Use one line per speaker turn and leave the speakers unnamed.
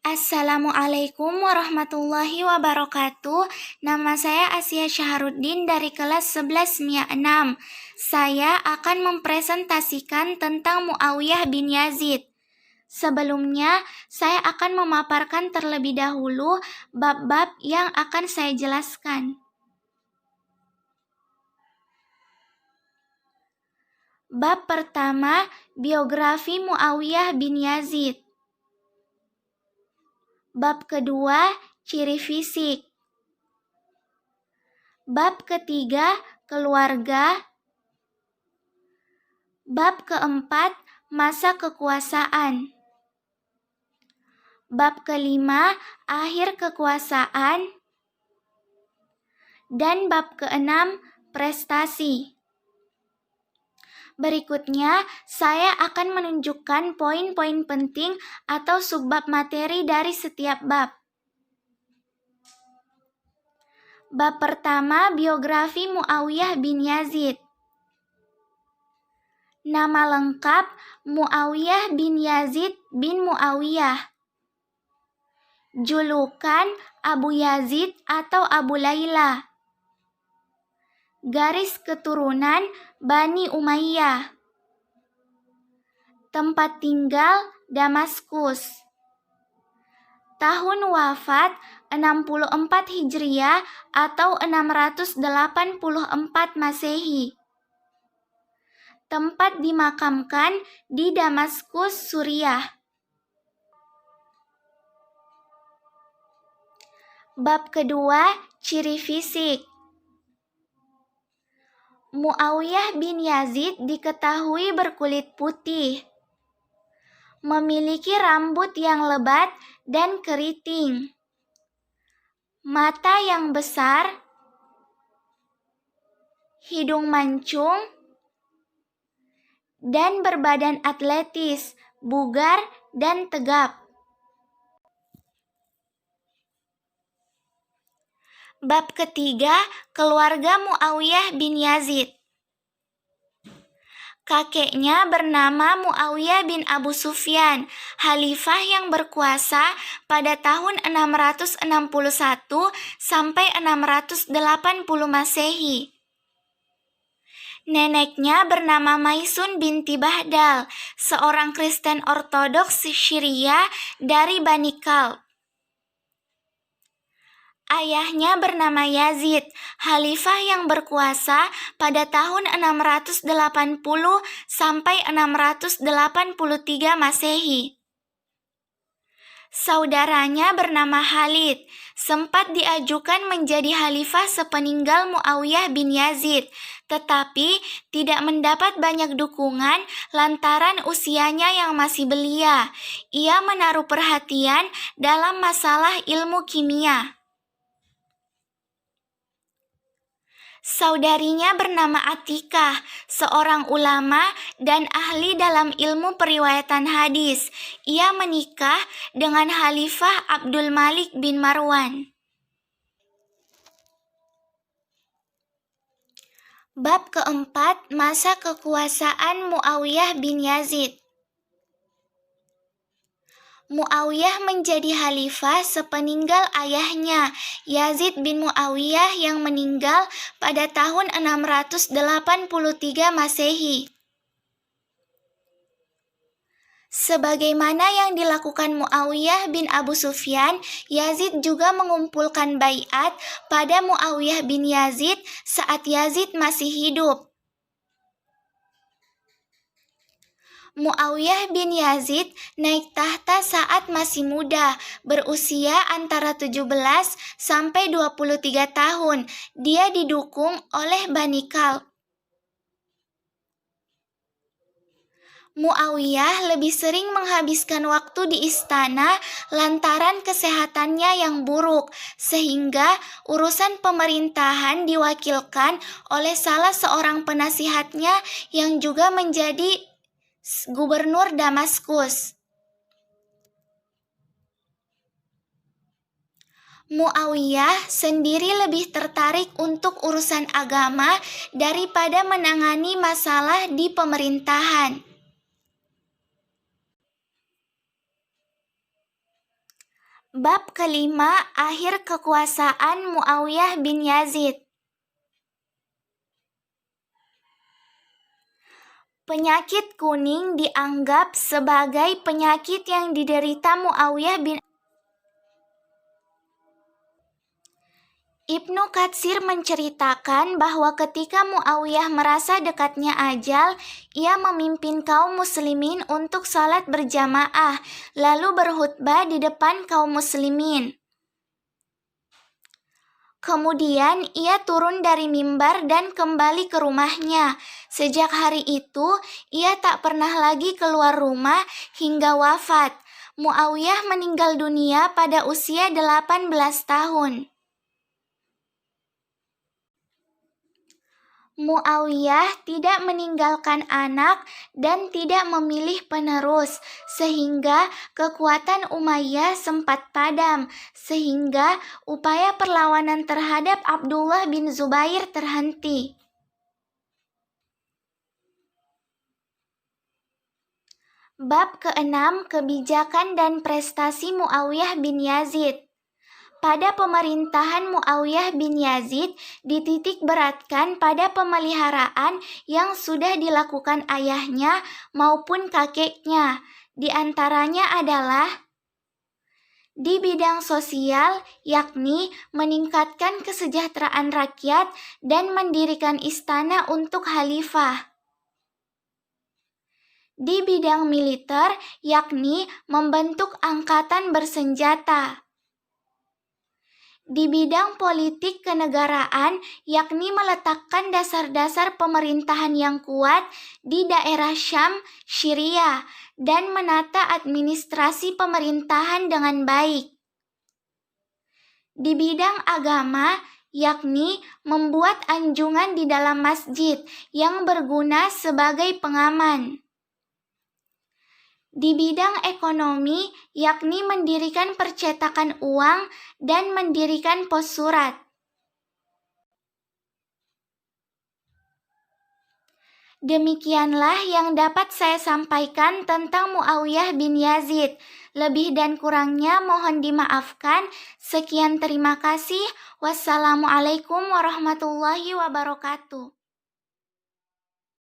Assalamualaikum warahmatullahi wabarakatuh. Nama saya Asia Syaharuddin dari kelas 11 MIA 6. Saya akan mempresentasikan tentang Muawiyah bin Yazid. Sebelumnya, saya akan memaparkan terlebih dahulu bab-bab yang akan saya jelaskan. Bab pertama, biografi Muawiyah bin Yazid. Bab kedua, ciri fisik. Bab ketiga, keluarga. Bab keempat, masa kekuasaan. Bab kelima, akhir kekuasaan. Dan bab keenam, prestasi. Berikutnya, saya akan menunjukkan poin-poin penting atau subbab materi dari setiap bab. Bab pertama, biografi Muawiyah bin Yazid. Nama lengkap Muawiyah bin Yazid bin Muawiyah. Julukan Abu Yazid atau Abu Layla. Garis keturunan Bani Umayyah. Tempat tinggal Damaskus. Tahun wafat 64 Hijriah atau 684 Masehi. Tempat dimakamkan di Damaskus, Suriah. Bab kedua, ciri fisik. Muawiyah bin Yazid diketahui berkulit putih, memiliki rambut yang lebat dan keriting, mata yang besar, hidung mancung, dan berbadan atletis, bugar, dan tegap. Bab ketiga, keluarga Muawiyah bin Yazid. Kakeknya bernama Muawiyah bin Abu Sufyan, khalifah yang berkuasa pada tahun 661 sampai 680 Masehi. Neneknya bernama Maisun binti Bahdal, seorang Kristen Ortodoks Syria dari Bani Kalb. Ayahnya bernama Yazid, khalifah yang berkuasa pada tahun 680 sampai 683 Masehi. Saudaranya bernama Khalid, sempat diajukan menjadi khalifah sepeninggal Muawiyah bin Yazid, tetapi tidak mendapat banyak dukungan lantaran usianya yang masih belia. Ia menaruh perhatian dalam masalah ilmu kimia. Saudarinya bernama Atikah, seorang ulama dan ahli dalam ilmu periwayatan hadis. Ia menikah dengan Khalifah Abdul Malik bin Marwan. Bab keempat, masa kekuasaan Muawiyah bin Yazid. Muawiyah menjadi khalifah sepeninggal ayahnya, Yazid bin Muawiyah yang meninggal pada tahun 683 Masehi. Sebagaimana yang dilakukan Muawiyah bin Abu Sufyan, Yazid juga mengumpulkan baiat pada Muawiyah bin Yazid saat Yazid masih hidup. Muawiyah bin Yazid naik tahta saat masih muda, berusia antara 17 sampai 23 tahun. Dia didukung oleh Bani Kalb. Muawiyah lebih sering menghabiskan waktu di istana lantaran kesehatannya yang buruk, sehingga urusan pemerintahan diwakilkan oleh salah seorang penasihatnya yang juga menjadi gubernur Damaskus. Muawiyah sendiri lebih tertarik untuk urusan agama daripada menangani masalah di pemerintahan. Bab kelima, akhir kekuasaan Muawiyah bin Yazid. Penyakit kuning dianggap sebagai penyakit yang diderita Muawiyah bin Ibnu Katsir menceritakan bahwa ketika Muawiyah merasa dekatnya ajal, ia memimpin kaum muslimin untuk salat berjamaah, lalu berkhutbah di depan kaum muslimin. Kemudian ia turun dari mimbar dan kembali ke rumahnya. Sejak hari itu, ia tak pernah lagi keluar rumah hingga wafat. Muawiyah meninggal dunia pada usia 18 tahun. Muawiyah tidak meninggalkan anak dan tidak memilih penerus, sehingga kekuatan Umayyah sempat padam, sehingga upaya perlawanan terhadap Abdullah bin Zubair terhenti. Bab ke-6, kebijakan dan prestasi Muawiyah bin Yazid. Pada pemerintahan Muawiyah bin Yazid dititik beratkan pada pemeliharaan yang sudah dilakukan ayahnya maupun kakeknya. Di antaranya adalah di bidang sosial, yakni meningkatkan kesejahteraan rakyat dan mendirikan istana untuk khalifah. Di bidang militer, yakni membentuk angkatan bersenjata. Di bidang politik kenegaraan, yakni meletakkan dasar-dasar pemerintahan yang kuat di daerah Syam, Syria, dan menata administrasi pemerintahan dengan baik. Di bidang agama, yakni membuat anjungan di dalam masjid yang berguna sebagai pengaman. Di bidang ekonomi, yakni mendirikan percetakan uang dan mendirikan pos surat. Demikianlah yang dapat saya sampaikan tentang Muawiyah bin Yazid. Lebih dan kurangnya mohon dimaafkan. Sekian, terima kasih. Wassalamualaikum warahmatullahi wabarakatuh.